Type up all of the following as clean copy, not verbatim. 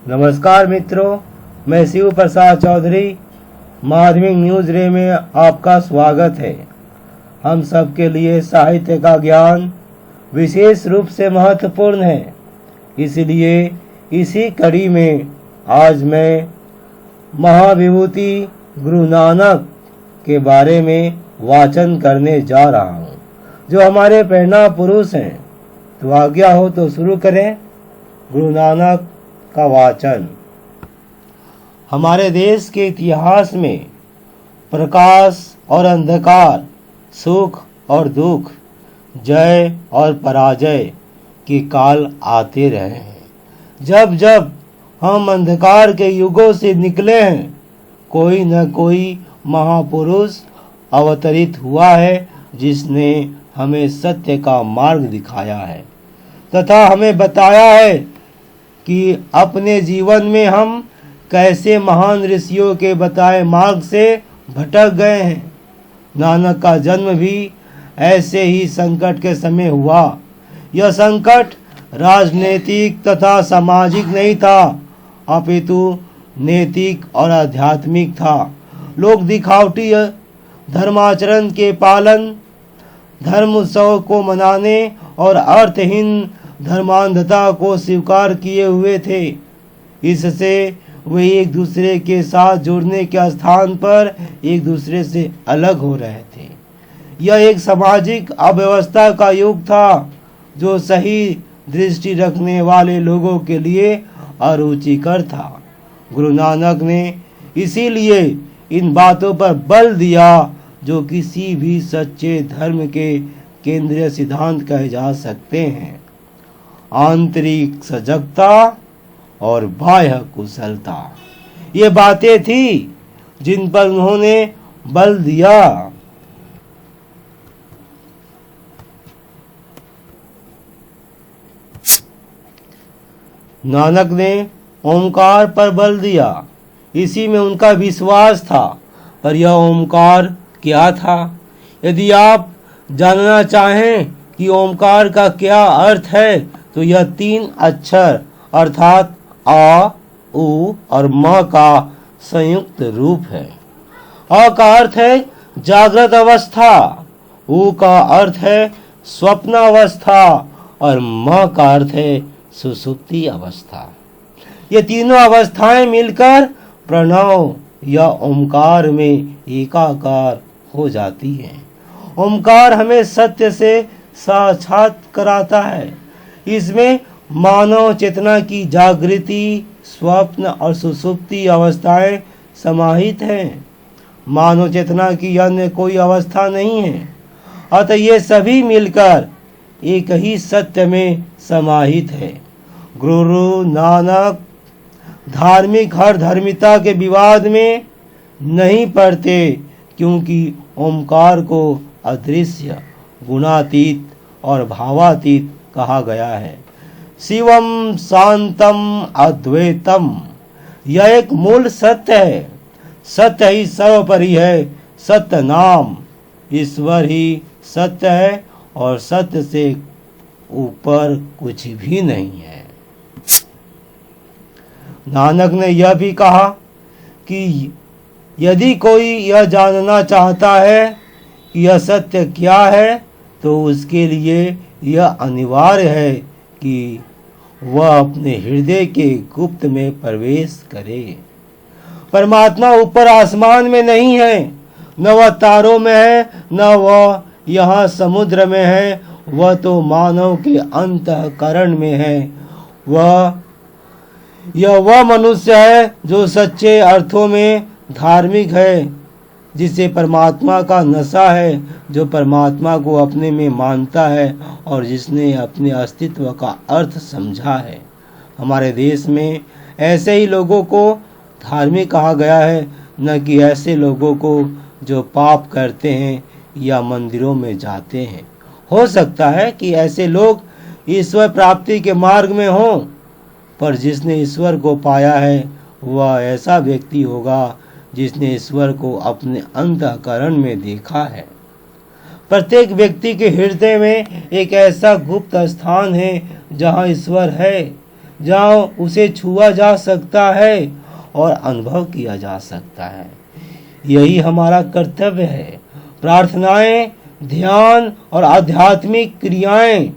नमस्कार मित्रों, मैं शिव प्रसाद चौधरी माध्यमिक न्यूज रे में आपका स्वागत है। हम सबके लिए साहित्य का ज्ञान विशेष रूप से महत्वपूर्ण है, इसलिए इसी कड़ी में आज मैं महाविभूति गुरु नानक के बारे में वाचन करने जा रहा हूँ, जो हमारे प्रेरणा पुरुष हैं। तो आज्ञा हो तो शुरू करें गुरु नानक का वाचन। हमारे देश के इतिहास में प्रकाश और अंधकार, सुख और दुख, जय और पराजय के काल आते रहे हैं। जब जब हम अंधकार के युगों से निकले हैं, कोई न कोई महापुरुष अवतरित हुआ है, जिसने हमें सत्य का मार्ग दिखाया है तथा हमें बताया है कि अपने जीवन में हम कैसे महान ऋषियों के बताए मार्ग से भटक गए हैं। नानक का जन्म भी ऐसे ही संकट के समय हुआ। यह संकट राजनीतिक तथा सामाजिक नहीं था, अपितु नैतिक और आध्यात्मिक था। लोग दिखावटी धर्माचरण के पालन, धर्म उत्सव को मनाने और अर्थहीन धर्मांधता को स्वीकार किए हुए थे। इससे वे एक दूसरे के साथ जुड़ने के स्थान पर एक दूसरे से अलग हो रहे थे। यह एक सामाजिक अव्यवस्था का युग था, जो सही दृष्टि रखने वाले लोगों के लिए अरुचिकर था। गुरु नानक ने इसीलिए इन बातों पर बल दिया, जो किसी भी सच्चे धर्म के केंद्रीय सिद्धांत कहे जा सकते हैं। आंतरिक सजगता और बाह्य कुशलता, ये बातें थी जिन पर उन्होंने बल दिया। नानक ने ओमकार पर बल दिया, इसी में उनका विश्वास था। पर यह ओमकार क्या था? यदि आप जानना चाहें कि ओमकार का क्या अर्थ है, तो यह 3 अक्षर अर्थात आ, उ और म का संयुक्त रूप है। अ का अर्थ है जागृत अवस्था, उ का अर्थ है स्वप्न अवस्था और म का अर्थ है सुषुप्ति अवस्था। ये तीनों अवस्थाएं मिलकर प्रणव या ओमकार में एकाकार हो जाती हैं। ओमकार हमें सत्य से साक्षात कराता है। इसमें मानव चेतना की जागृति, स्वप्न और सुषुप्ति अवस्थाएं समाहित हैं। मानव चेतना की अन्य कोई अवस्था नहीं है, अतः ये सभी मिलकर एक ही सत्य में समाहित है। गुरु नानक धार्मिक हर धर्मिता के विवाद में नहीं पड़ते, क्योंकि ओमकार को अदृश्य, गुणातीत और भावातीत कहा गया है। शिवम शांतम अद्वैतम, यह एक मूल सत्य है। सत्य ही सर्वोपरि है। सत्य नाम ईश्वर ही सत्य है और सत्य से ऊपर कुछ भी नहीं है। नानक ने यह भी कहा कि यदि कोई यह जानना चाहता है कि यह सत्य क्या है, तो उसके लिए यह अनिवार्य है कि वह अपने हृदय के गुप्त में प्रवेश करे। परमात्मा ऊपर आसमान में नहीं है, न वह तारों में है, न वह यहाँ समुद्र में है। वह तो मानव के अंतःकरण में है। वह मनुष्य है जो सच्चे अर्थों में धार्मिक है, जिसे परमात्मा का नशा है, जो परमात्मा को अपने में मानता है और जिसने अपने अस्तित्व का अर्थ समझा है। हमारे देश में ऐसे ही लोगों को धार्मिक कहा गया है, न कि ऐसे लोगों को जो पाप करते हैं या मंदिरों में जाते हैं। हो सकता है कि ऐसे लोग ईश्वर प्राप्ति के मार्ग में हों, पर जिसने ईश्वर को पाया है वह ऐसा व्यक्ति होगा जिसने ईश्वर को अपने अंतःकरण में देखा है। प्रत्येक व्यक्ति के हृदय में एक ऐसा गुप्त स्थान है जहाँ ईश्वर है। जहाँ उसे छुआ जा सकता है और अनुभव किया जा सकता है। यही हमारा कर्तव्य है। प्रार्थनाएं, ध्यान और आध्यात्मिक क्रियाएं,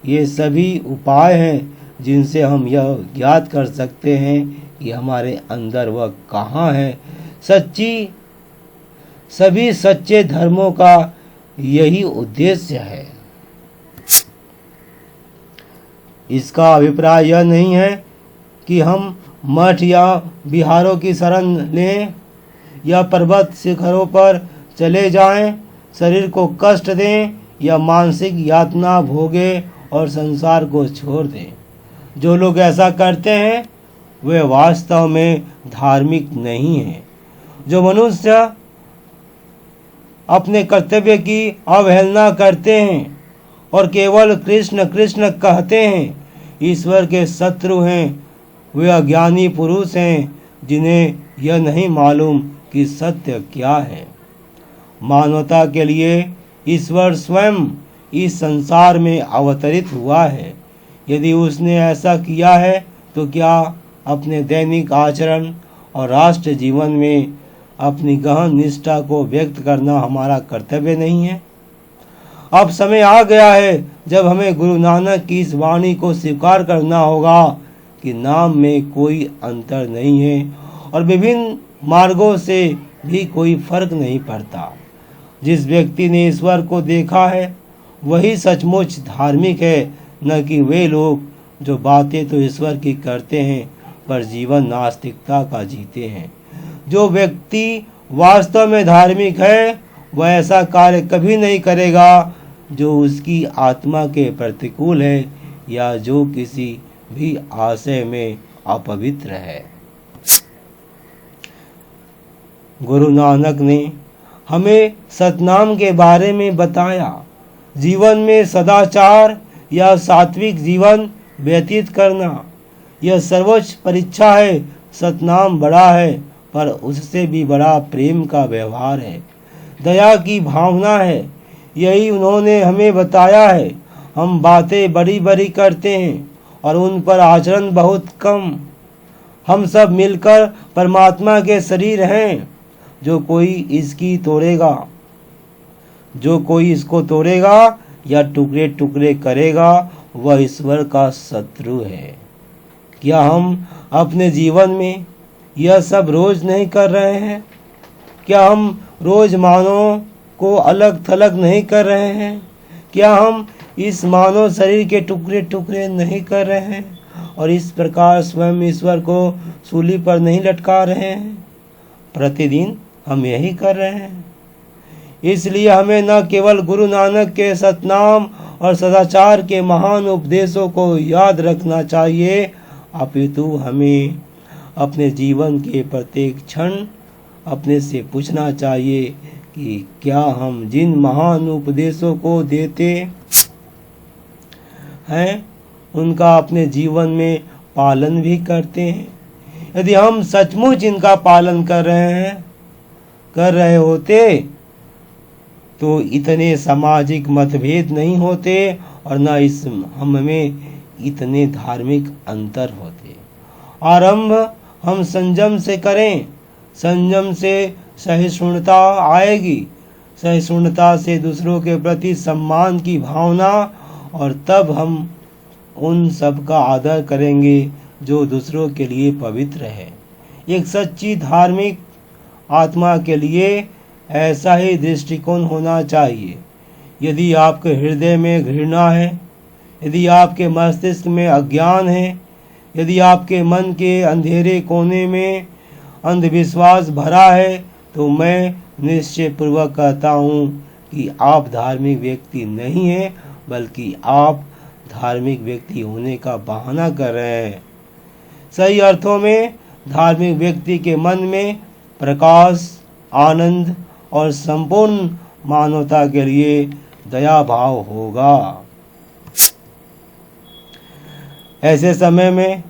ये सभी उपाय हैं जिनसे हम यह ज्ञात कर सकते हैं कि हमारे अंदर वह कहाँ है। सभी सच्चे धर्मों का यही उद्देश्य है। इसका अभिप्राय यह नहीं है कि हम मठ या विहारों की शरण लें या पर्वत शिखरों पर चले जाएं, शरीर को कष्ट दें या मानसिक यातना भोगें और संसार को छोड़ दें। जो लोग ऐसा करते हैं वे वास्तव में धार्मिक नहीं हैं। जो मनुष्य अपने कर्तव्य की अवहेलना करते हैं और केवल कृष्ण कृष्ण कहते हैं, ईश्वर के शत्रु हैं। वे अज्ञानी पुरुष हैं जिन्हें यह नहीं मालूम कि सत्य क्या है। मानवता के लिए ईश्वर स्वयं इस संसार में अवतरित हुआ है। यदि उसने ऐसा किया है तो क्या अपने दैनिक आचरण और राष्ट्र जीवन में अपनी गहन निष्ठा को व्यक्त करना हमारा कर्तव्य नहीं है? अब समय आ गया है जब हमें गुरु नानक की इस वाणी को स्वीकार करना होगा कि नाम में कोई अंतर नहीं है और विभिन्न मार्गों से भी कोई फर्क नहीं पड़ता। जिस व्यक्ति ने ईश्वर को देखा है वही सचमुच धार्मिक है, न कि वे लोग जो बातें तो ईश्वर की करते हैं पर जीवन नास्तिकता का जीते हैं। जो व्यक्ति वास्तव में धार्मिक है वह ऐसा कार्य कभी नहीं करेगा जो उसकी आत्मा के प्रतिकूल है या जो किसी भी आशय में अपवित्र है। गुरु नानक ने हमें सतनाम के बारे में बताया। जीवन में सदाचार या सात्विक जीवन व्यतीत करना यह सर्वोच्च परीक्षा है। सतनाम बड़ा है पर उससे भी बड़ा प्रेम का व्यवहार है, दया की भावना है। यही उन्होंने हमें बताया है। हम बातें बड़ी बड़ी करते हैं और उन पर आचरण बहुत कम। हम सब मिलकर परमात्मा के शरीर हैं। जो कोई इसको तोड़ेगा या टुकड़े टुकड़े करेगा वह ईश्वर का शत्रु है। क्या हम अपने जीवन में यह सब रोज नहीं कर रहे हैं? क्या हम रोज मानव को अलग थलग नहीं कर रहे हैं? क्या हम इस मानव शरीर के टुकड़े टुकड़े नहीं कर रहे हैं और इस प्रकार स्वयं ईश्वर को सूली पर नहीं लटका रहे हैं? प्रतिदिन हम यही कर रहे हैं। इसलिए हमें न केवल गुरु नानक के सतनाम और सदाचार के महान उपदेशों को याद रखना चाहिए, अपितु हमें अपने जीवन के प्रत्येक क्षण अपने से पूछना चाहिए कि क्या हम जिन महान उपदेशों को देते हैं उनका अपने जीवन में पालन भी करते हैं। यदि हम सचमुच इनका पालन कर रहे होते तो इतने सामाजिक मतभेद नहीं होते और न इस हम में इतने धार्मिक अंतर होते। आरंभ हम संयम से करें। संयम से सहिष्णुता आएगी, सहिष्णुता से दूसरों के प्रति सम्मान की भावना, और तब हम उन सब का आदर करेंगे जो दूसरों के लिए पवित्र है। एक सच्ची धार्मिक आत्मा के लिए ऐसा ही दृष्टिकोण होना चाहिए। यदि आपके हृदय में घृणा है, यदि आपके मस्तिष्क में अज्ञान है, यदि आपके मन के अंधेरे कोने में अंधविश्वास भरा है, तो मैं निश्चय पूर्वक कहता हूँ कि आप धार्मिक व्यक्ति नहीं हैं, बल्कि आप धार्मिक व्यक्ति होने का बहाना कर रहे हैं। सही अर्थों में धार्मिक व्यक्ति के मन में प्रकाश, आनंद और संपूर्ण मानवता के लिए दया भाव होगा। ऐसे समय में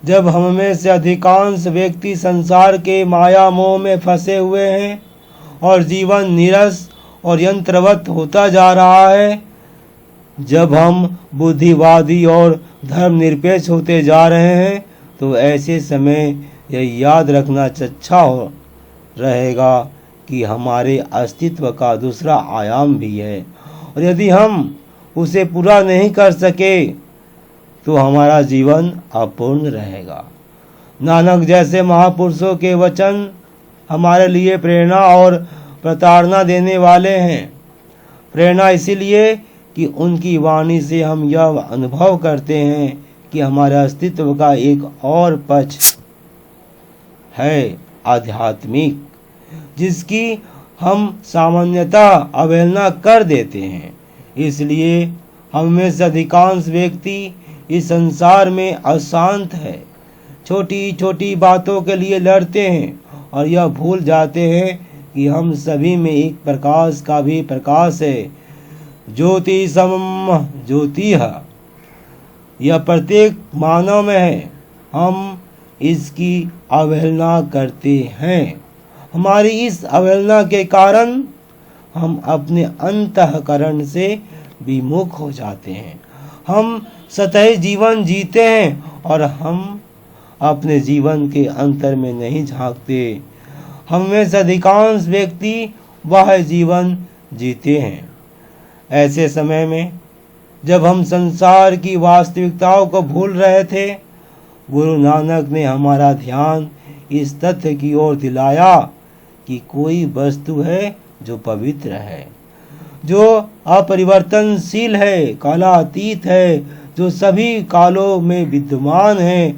जब हम में से अधिकांश व्यक्ति संसार के माया मोह में फंसे हुए हैं और जीवन नीरस और यंत्रवत होता जा रहा है, जब हम बुद्धिवादी और धर्मनिरपेक्ष होते जा रहे हैं, तो ऐसे समय यह याद रखना अच्छा हो रहेगा कि हमारे अस्तित्व का दूसरा आयाम भी है, और यदि हम उसे पूरा नहीं कर सके तो हमारा जीवन अपूर्ण रहेगा। नानक जैसे महापुरुषों के वचन हमारे लिए प्रेरणा और प्रताड़ना देने वाले हैं। प्रेरणा इसीलिए कि उनकी वाणी से हम यह अनुभव करते हैं कि हमारे अस्तित्व का एक और पक्ष है, आध्यात्मिक, जिसकी हम सामान्यतः अवहेलना कर देते हैं। इसलिए हम में से अधिकांश व्यक्ति इस संसार में अशांत है, छोटी छोटी बातों के लिए लड़ते हैं और यह भूल जाते हैं कि हम सभी में एक प्रकाश का भी प्रकाश है, ज्योति समम ज्योतिः, यह प्रत्येक मानव में है। हम इसकी अवहेलना करते हैं। हमारी इस अवहेलना के कारण हम अपने अंतःकरण से विमुख हो जाते हैं। हम सतही जीवन जीते हैं और हम अपने जीवन के अंतर में नहीं झांकते। हम में से अधिकांश व्यक्ति वह जीवन जीते हैं। ऐसे समय में जब हम संसार की वास्तविकताओं को भूल रहे थे, गुरु नानक ने हमारा ध्यान इस तथ्य की ओर दिलाया कि कोई वस्तु है जो पवित्र है, जो अपरिवर्तनशील है, कालातीत है, जो सभी कालों में विद्यमान है।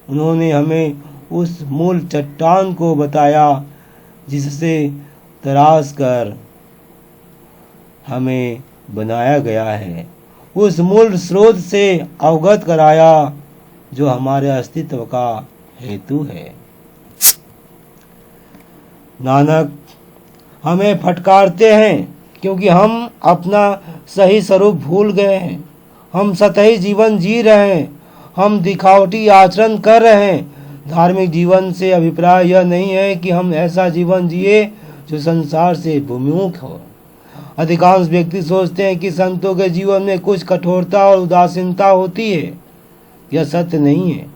उन्होंने हमें उस मूल चट्टान को बताया जिससे तराश कर हमें बनाया गया है, उस मूल स्रोत से अवगत कराया जो हमारे अस्तित्व का हेतु है। नानक हमें फटकारते हैं क्योंकि हम अपना सही स्वरूप भूल गए हैं। हम सतही जीवन जी रहे हैं, हम दिखावटी आचरण कर रहे हैं। धार्मिक जीवन से अभिप्राय यह नहीं है कि हम ऐसा जीवन जिए जो संसार से विमुख हो। अधिकांश व्यक्ति सोचते हैं कि संतों के जीवन में कुछ कठोरता और उदासीनता होती है। यह सत्य नहीं है।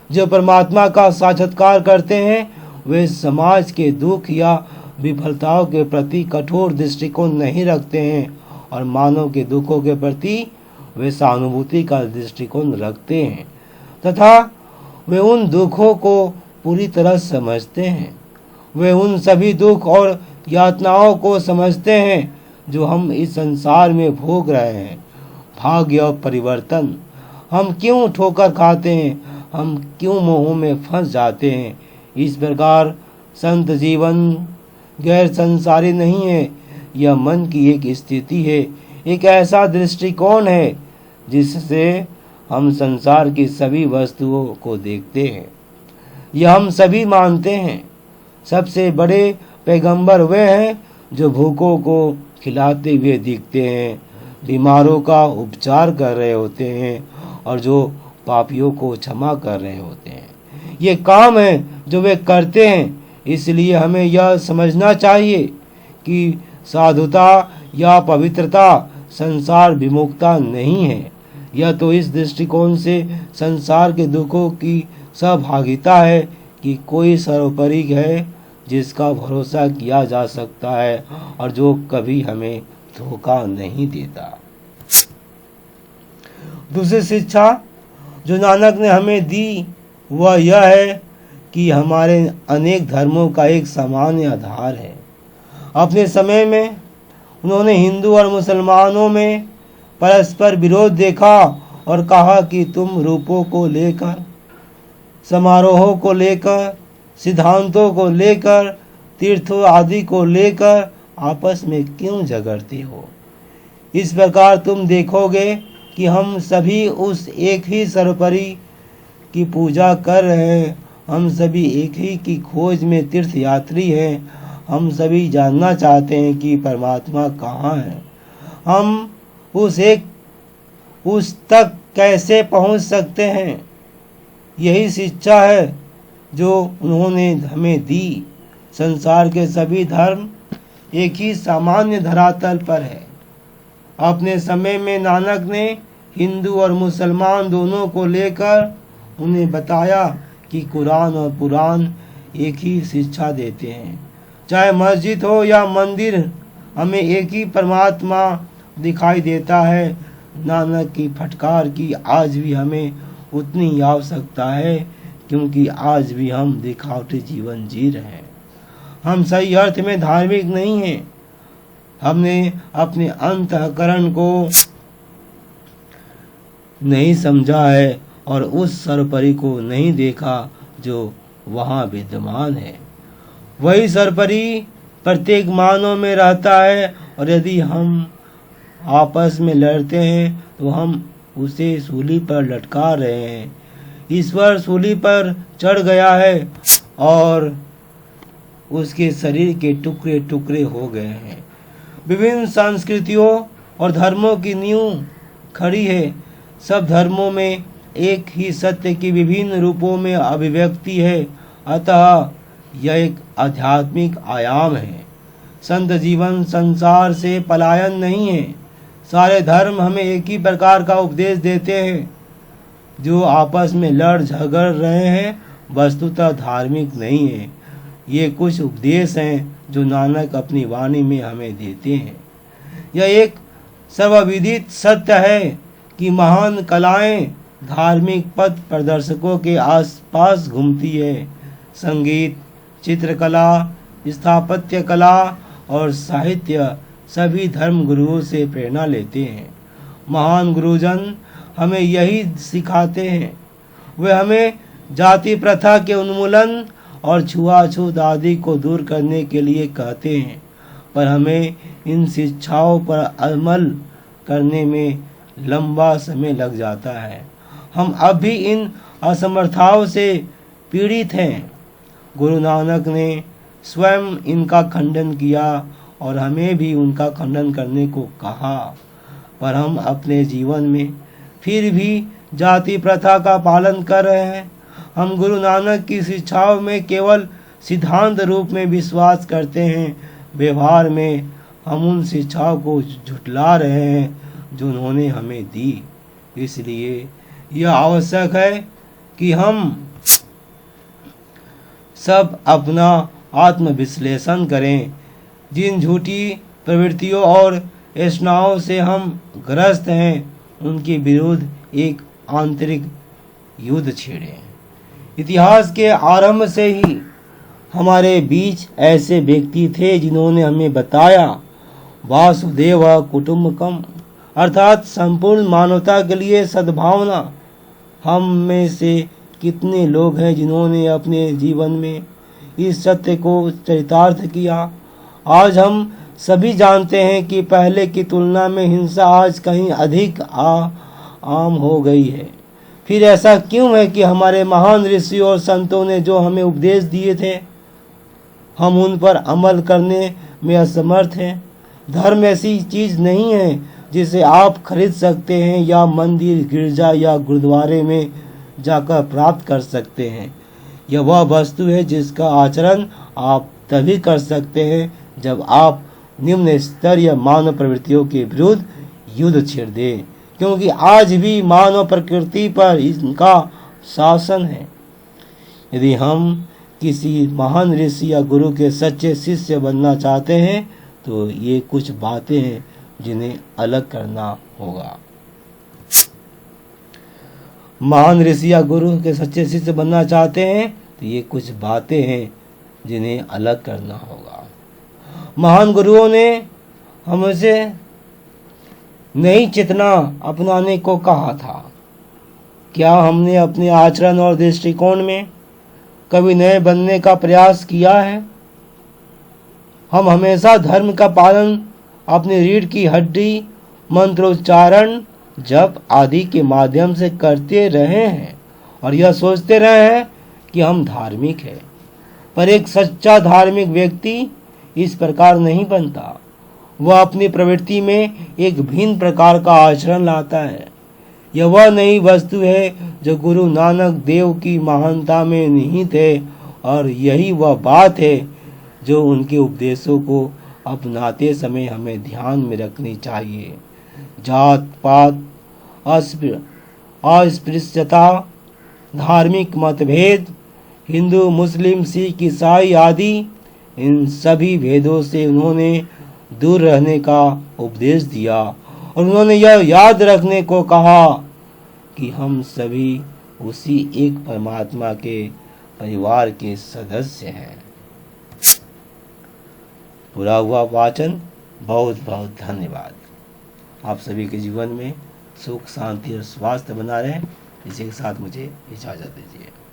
जो परमात्मा का साक्षात्कार करते हैं वे समाज के दुख या विफलताओं के प्रति कठोर दृष्टिकोण नहीं रखते हैं और मानव के दुखों के प्रति वे सहानुभूति का दृष्टिकोण रखते हैं तथा वे उन दुखों को पूरी तरह समझते हैं। वे उन सभी दुख और यातनाओं को समझते हैं जो हम इस संसार में भोग रहे हैं। भाग्य और परिवर्तन, हम क्यों ठोकर खाते हैं, हम क्यों मोह में फंस जाते हैं। इस प्रकार संत जीवन गैर संसारी नहीं है, यह मन की एक स्थिति है, एक ऐसा दृष्टिकोण है जिससे हम संसार की सभी वस्तुओं को देखते हैं। यह हम सभी मानते हैं। सबसे बड़े पैगंबर वे हैं जो भूखों को खिलाते हुए दिखते हैं, बीमारों का उपचार कर रहे होते हैं और जो पापियों को क्षमा कर रहे होते हैं। ये काम है जो वे करते हैं। इसलिए हमें यह समझना चाहिए कि साधुता या पवित्रता संसार विमुखता नहीं है। यह तो इस दृष्टिकोण से संसार के दुखों की सहभागिता है कि कोई सर्वोपरि है जिसका भरोसा किया जा सकता है और जो कभी हमें धोखा नहीं देता। दूसरी शिक्षा जो नानक ने हमें दी वह यह है कि हमारे अनेक धर्मों का एक सामान्य आधार है। अपने समय में उन्होंने हिंदू और मुसलमानों में परस्पर विरोध देखा और कहा कि तुम रूपों को लेकर, समारोहों को लेकर, सिद्धांतों को लेकर, तीर्थों आदि को लेकर आपस में क्यों झगड़ते हो। इस प्रकार तुम देखोगे कि हम सभी उस एक ही सर्वोपरि की पूजा कर रहे हैं। हम सभी एक ही की खोज में तीर्थ यात्री हैं। हम सभी जानना चाहते हैं कि परमात्मा कहाँ है। हम उस तक कैसे पहुंच सकते हैं। यही शिक्षा है जो उन्होंने हमें दी। संसार के सभी धर्म एक ही सामान्य धरातल पर है। अपने समय में नानक ने हिंदू और मुसलमान दोनों को लेकर उन्हें बताया कि कुरान और पुराण एक ही शिक्षा देते हैं। चाहे मस्जिद हो या मंदिर, हमें एक ही परमात्मा दिखाई देता है। नानक की फटकार की आज भी हमें उतनी आवश्यकता है, क्योंकि आज भी हम दिखावटी जीवन जी रहे हैं। हम सही अर्थ में धार्मिक नहीं हैं। हमने अपने अंतःकरण को नहीं समझा है और उस सर्वपरि को नहीं देखा जो वहाँ विद्यमान है। वही सर्वपरि प्रत्येक मानव में रहता है, और यदि हम आपस में लड़ते हैं तो हम उसे सूली पर लटका रहे हैं। ईश्वर सूली पर चढ़ गया है और उसके शरीर के टुकड़े टुकड़े हो गए हैं। विभिन्न संस्कृतियों और धर्मों की नींव खड़ी है। सब धर्मों में एक ही सत्य की विभिन्न रूपों में अभिव्यक्ति है। अतः यह एक आध्यात्मिक आयाम है। संत जीवन संसार से पलायन नहीं है। सारे धर्म हमें एक ही प्रकार का उपदेश देते हैं। जो आपस में लड़ झगड़ रहे हैं वस्तुतः धार्मिक नहीं है। ये कुछ उपदेश हैं जो नानक अपनी वाणी में हमें देते हैं। यह एक सर्वविदित सत्य है कि महान कलाएं धार्मिक पथ प्रदर्शकों के आसपास घूमती है। संगीत, चित्रकला, स्थापत्य कला और साहित्य सभी धर्म गुरुओं से प्रेरणा लेते हैं। महान गुरुजन हमें यही सिखाते हैं। वे हमें जाति प्रथा के उन्मूलन और छुआछूत आदि को दूर करने के लिए कहते हैं, पर हमें इन शिक्षाओं पर अमल करने में लंबा समय लग जाता है। हम अब भी इन असमर्थताओं से पीड़ित हैं। गुरु नानक ने स्वयं इनका खंडन किया और हमें भी उनका खंडन करने को कहा, पर हम अपने जीवन में फिर भी जाति प्रथा का पालन कर रहे हैं। हम गुरु नानक की शिक्षाओं में केवल सिद्धांत रूप में विश्वास करते हैं। व्यवहार में हम उन शिक्षाओं को झुठला रहे हैं जो उन्होंने हमें दी। इसलिए यह आवश्यक है कि हम सब अपना आत्मविश्लेषण करें। जिन झूठी प्रवृत्तियों और वासनाओं से हम ग्रस्त हैं उनके विरुद्ध एक आंतरिक युद्ध छेड़ें। इतिहास के आरंभ से ही हमारे बीच ऐसे व्यक्ति थे जिन्होंने हमें बताया वासुदेव कुटुंबकम, अर्थात संपूर्ण मानवता के लिए सद्भावना। हम में से कितने लोग हैं जिन्होंने अपने जीवन में इस सत्य को चरितार्थ किया। आज हम सभी जानते हैं कि पहले की तुलना में हिंसा आज कहीं अधिक आम हो गई है। फिर ऐसा क्यों है कि हमारे महान ऋषि और संतों ने जो हमें उपदेश दिए थे हम उन पर अमल करने में असमर्थ हैं। धर्म ऐसी चीज नहीं है जिसे आप खरीद सकते हैं या मंदिर, गिरजा या गुरुद्वारे में जाकर प्राप्त कर सकते हैं। यह वह वस्तु है जिसका आचरण आप तभी कर सकते हैं जब आप निम्न स्तरीय मानव प्रवृत्तियों के विरुद्ध युद्ध छेड़ दें, क्योंकि आज भी मानव प्रकृति पर इनका शासन है। यदि हम किसी महान ऋषि या गुरु के सच्चे शिष्य बनना चाहते हैं तो ये कुछ बातें हैं जिन्हें अलग करना होगा। महान ऋषि या गुरु के सच्चे शिष्य बनना चाहते हैं तो ये कुछ बातें हैं जिन्हें अलग करना होगा। महान गुरुओं ने हमसे नई चेतना अपनाने को कहा था। क्या हमने अपने आचरण और दृष्टिकोण में कभी नए बनने का प्रयास किया है? हम हमेशा धर्म का पालन अपनी रीढ़ की हड्डी, मंत्रोच्चारण, जप आदि के माध्यम से करते रहे हैं और यह सोचते रहे हैं कि हम धार्मिक हैं। पर एक सच्चा धार्मिक व्यक्ति इस प्रकार नहीं बनता। वह अपनी प्रवृत्ति में एक भिन्न प्रकार का आचरण लाता है। यह वह नई वस्तु है जो गुरु नानक देव की महानता में निहित है और यही वह बात है जो उनके उपदेशों को अपनाते समय हमें ध्यान में रखनी चाहिए। जात पात अस्पृश्यता, धार्मिक मतभेद, हिंदू मुस्लिम सिख ईसाई आदि, इन सभी भेदों से उन्होंने दूर रहने का उपदेश दिया और उन्होंने यह याद रखने को कहा कि हम सभी उसी एक परमात्मा के परिवार के सदस्य हैं। पूरा हुआ वाचन। बहुत बहुत धन्यवाद। आप सभी के जीवन में सुख शांति और स्वास्थ्य बना रहे। इसी के साथ मुझे इजाज़त दीजिए।